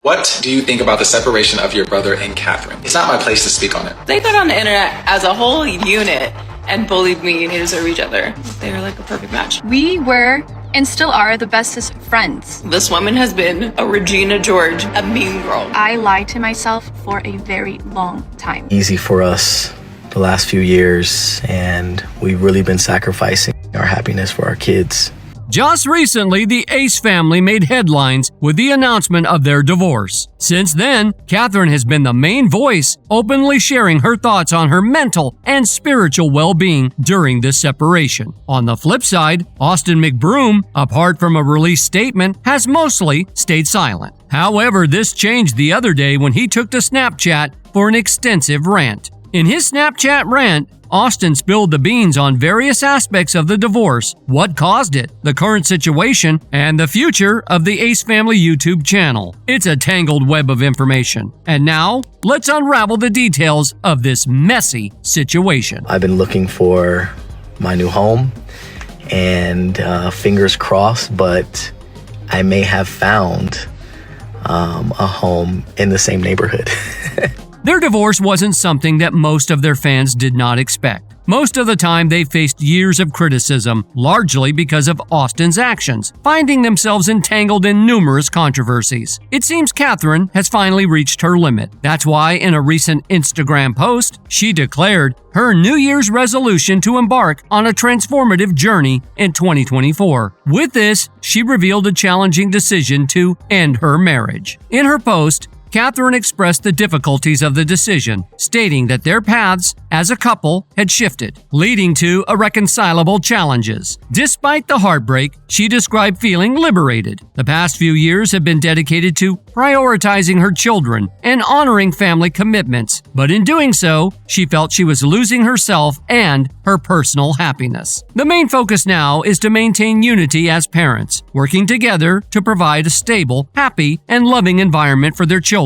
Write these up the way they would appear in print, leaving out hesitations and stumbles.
What do you think about the separation of your brother and Catherine? It's not my place to speak on it. They got on the internet as a whole unit and bullied me and deserve each other. They were like a perfect match. We were and still are the bestest friends. This woman has been a Regina George, a mean girl. I lied to myself for a very long time. Easy for us the last few years, and we've really been sacrificing our happiness for our kids. Just recently, the Ace family made headlines with the announcement of their divorce. Since then, Catherine has been the main voice, openly sharing her thoughts on her mental and spiritual well-being during this separation. On the flip side, Austin McBroom, apart from a released statement, has mostly stayed silent. However, this changed the other day when he took to Snapchat for an extensive rant. In his Snapchat rant, Austin spilled the beans on various aspects of the divorce, what caused it, the current situation, and the future of the Ace Family YouTube channel. It's a tangled web of information. And now, let's unravel the details of this messy situation. I've been looking for my new home, and fingers crossed, but I may have found a home in the same neighborhood. Their divorce wasn't something that most of their fans did not expect. Most of the time, they faced years of criticism, largely because of Austin's actions, finding themselves entangled in numerous controversies. It seems Catherine has finally reached her limit. That's why, in a recent Instagram post, she declared her New Year's resolution to embark on a transformative journey in 2024. With this, she revealed a challenging decision to end her marriage. In her post, Catherine expressed the difficulties of the decision, stating that their paths as a couple had shifted, leading to irreconcilable challenges. Despite the heartbreak, she described feeling liberated. The past few years have been dedicated to prioritizing her children and honoring family commitments, but in doing so, she felt she was losing herself and her personal happiness. The main focus now is to maintain unity as parents, working together to provide a stable, happy, and loving environment for their children.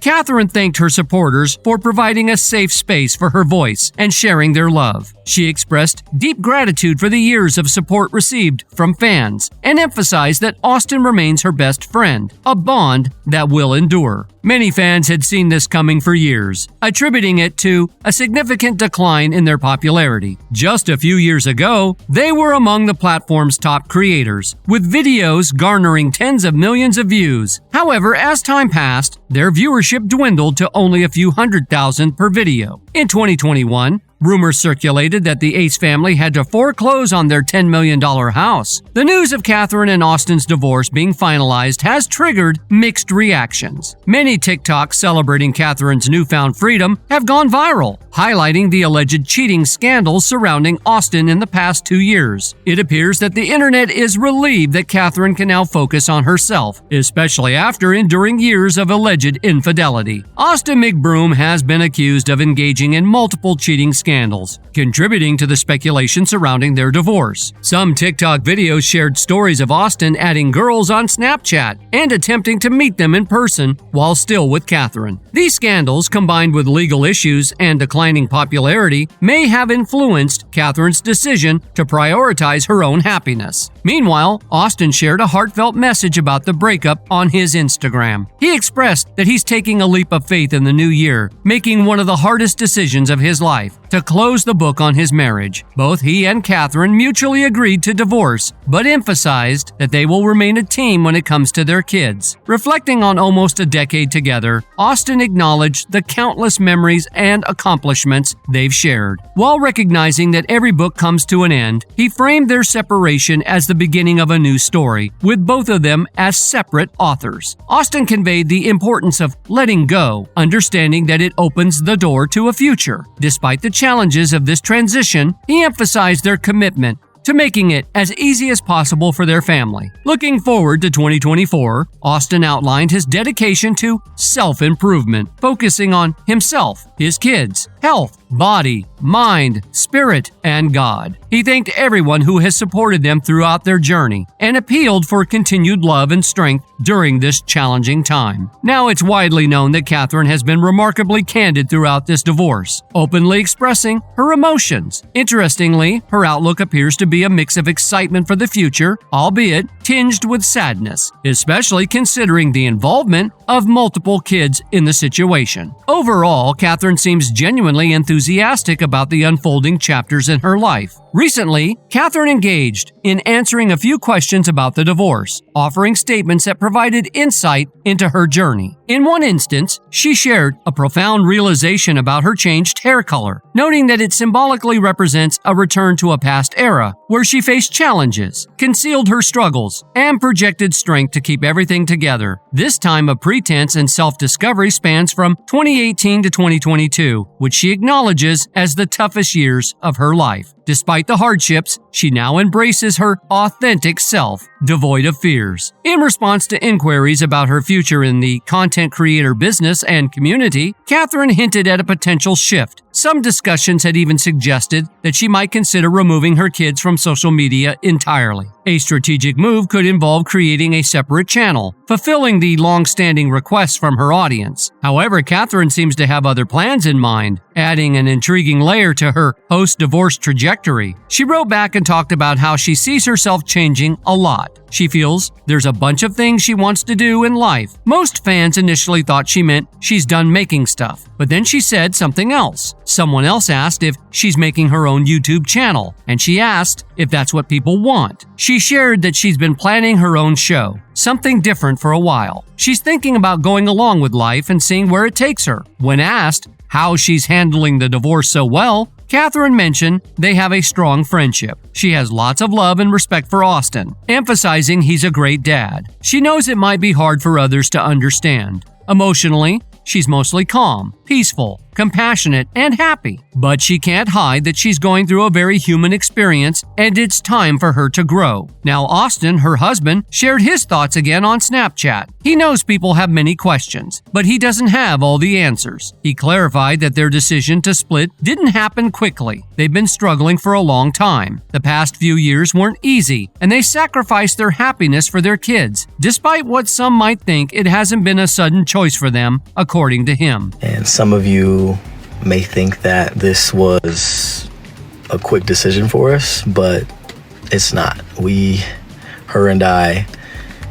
Catherine thanked her supporters for providing a safe space for her voice and sharing their love. She expressed deep gratitude for the years of support received from fans and emphasized that Austin remains her best friend, a bond that will endure. Many fans had seen this coming for years, attributing it to a significant decline in their popularity. Just a few years ago, they were among the platform's top creators, with videos garnering tens of millions of views. However, as time passed, their viewership dwindled to only a few 100,000 per video. In 2021, rumors circulated that the Ace family had to foreclose on their $10 million house. The news of Catherine and Austin's divorce being finalized has triggered mixed reactions. Many TikToks celebrating Catherine's newfound freedom have gone viral, highlighting the alleged cheating scandals surrounding Austin in the past 2 years. It appears that the internet is relieved that Catherine can now focus on herself, especially after enduring years of alleged infidelity. Austin McBroom has been accused of engaging in multiple cheating scandals, contributing to the speculation surrounding their divorce. Some TikTok videos shared stories of Austin adding girls on Snapchat and attempting to meet them in person while still with Catherine. These scandals, combined with legal issues and declining popularity, may have influenced Catherine's decision to prioritize her own happiness. Meanwhile, Austin shared a heartfelt message about the breakup on his Instagram. He expressed that he's taking a leap of faith in the new year, making one of the hardest decisions of his life, to close the book on his marriage. Both he and Catherine mutually agreed to divorce, but emphasized that they will remain a team when it comes to their kids. Reflecting on almost a decade together, Austin acknowledged the countless memories and accomplishments they've shared. While recognizing that every book comes to an end, he framed their separation as the beginning of a new story, with both of them as separate authors. Austin conveyed the importance of letting go, understanding that it opens the door to a future. Despite the challenges of this transition, he emphasized their commitment to making it as easy as possible for their family. Looking forward to 2024, Austin outlined his dedication to self-improvement, focusing on himself, his kids, health, body, mind, spirit, and God. He thanked everyone who has supported them throughout their journey and appealed for continued love and strength during this challenging time. Now it's widely known that Catherine has been remarkably candid throughout this divorce, openly expressing her emotions. Interestingly, her outlook appears to be a mix of excitement for the future, albeit tinged with sadness, especially considering the involvement of multiple kids in the situation. Overall, Catherine seems genuinely enthusiastic about the unfolding chapters in her life. Recently, Catherine engaged in answering a few questions about the divorce, offering statements that provided insight into her journey. In one instance, she shared a profound realization about her changed hair color, noting that it symbolically represents a return to a past era where she faced challenges, concealed her struggles, and projected strength to keep everything together. This time of pretense and self-discovery spans from 2018 to 2022, which she acknowledges as the toughest years of her life. Despite the hardships, she now embraces her authentic self, devoid of fears. In response to inquiries about her future in the content creator business and community, Catherine hinted at a potential shift. Some discussions had even suggested that she might consider removing her kids from social media entirely. A strategic move could involve creating a separate channel, fulfilling the long-standing requests from her audience. However, Catherine seems to have other plans in mind, adding an intriguing layer to her post-divorce trajectory. She wrote back and talked about how she sees herself changing a lot. She feels there's a bunch of things she wants to do in life. Most fans initially thought she meant she's done making stuff, but then she said something else. Someone else asked if she's making her own YouTube channel, and she asked if that's what people want. She shared that she's been planning her own show, something different for a while. She's thinking about going along with life and seeing where it takes her. When asked how she's handling the divorce so well, Catherine mentioned they have a strong friendship. She has lots of love and respect for Austin, emphasizing he's a great dad. She knows it might be hard for others to understand. Emotionally, she's mostly calm, peaceful, compassionate, and happy. But she can't hide that she's going through a very human experience, and it's time for her to grow. Now, Austin, her husband, shared his thoughts again on Snapchat. He knows people have many questions, but he doesn't have all the answers. He clarified that their decision to split didn't happen quickly. They've been struggling for a long time. The past few years weren't easy, and they sacrificed their happiness for their kids. Despite what some might think, it hasn't been a sudden choice for them, according to him. And some of you may think that this was a quick decision for us, but it's not. Her and I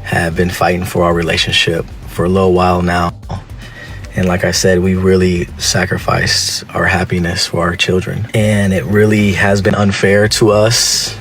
have been fighting for our relationship for a little while now. And like I said, we really sacrificed our happiness for our children. And it really has been unfair to us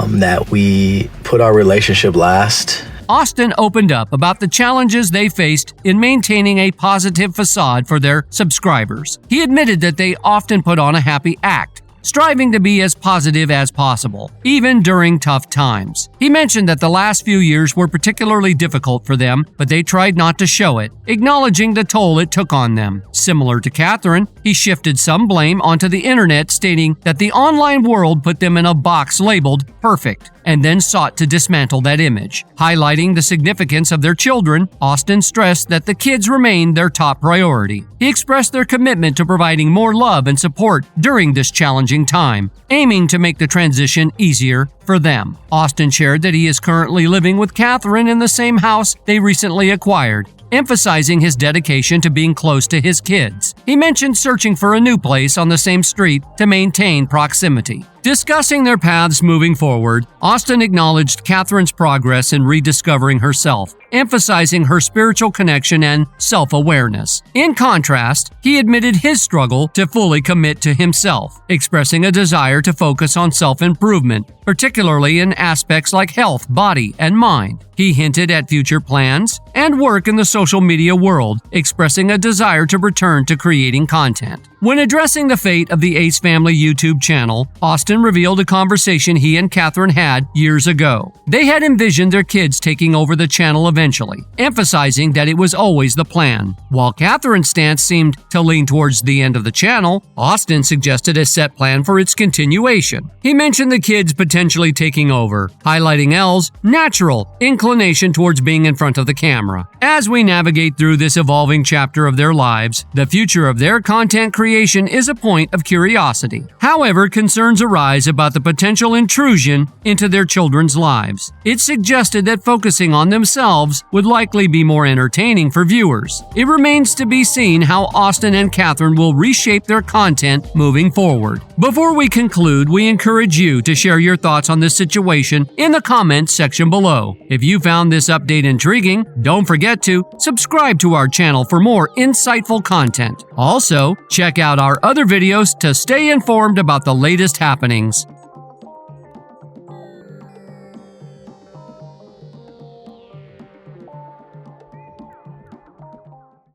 that we put our relationship last. Austin opened up about the challenges they faced in maintaining a positive facade for their subscribers. He admitted that they often put on a happy act, striving to be as positive as possible, even during tough times. He mentioned that the last few years were particularly difficult for them, but they tried not to show it, acknowledging the toll it took on them. Similar to Catherine, he shifted some blame onto the internet, stating that the online world put them in a box labeled perfect, and then sought to dismantle that image. Highlighting the significance of their children, Austin stressed that the kids remained their top priority. He expressed their commitment to providing more love and support during this challenging time, aiming to make the transition easier for them. Austin shared that he is currently living with Catherine in the same house they recently acquired, emphasizing his dedication to being close to his kids. He mentioned searching for a new place on the same street to maintain proximity. Discussing their paths moving forward, Austin acknowledged Catherine's progress in rediscovering herself, emphasizing her spiritual connection and self-awareness. In contrast, he admitted his struggle to fully commit to himself, expressing a desire to focus on self-improvement, particularly in aspects like health, body, and mind. He hinted at future plans and work in the social media world, expressing a desire to return to creating content. When addressing the fate of the Ace Family YouTube channel, Austin revealed a conversation he and Catherine had years ago. They had envisioned their kids taking over the channel eventually, emphasizing that it was always the plan. While Catherine's stance seemed to lean towards the end of the channel, Austin suggested a set plan for its continuation. He mentioned the kids potentially taking over, highlighting Elle's natural inclination towards being in front of the camera. As we navigate through this evolving chapter of their lives, the future of their content creation is a point of curiosity. However, concerns arise about the potential intrusion into their children's lives. It's suggested that focusing on themselves would likely be more entertaining for viewers. It remains to be seen how Austin and Catherine will reshape their content moving forward. Before we conclude, we encourage you to share your thoughts on this situation in the comments section below. If you found this update intriguing, don't forget to subscribe to our channel for more insightful content. Also, check out our other videos to stay informed about the latest happenings.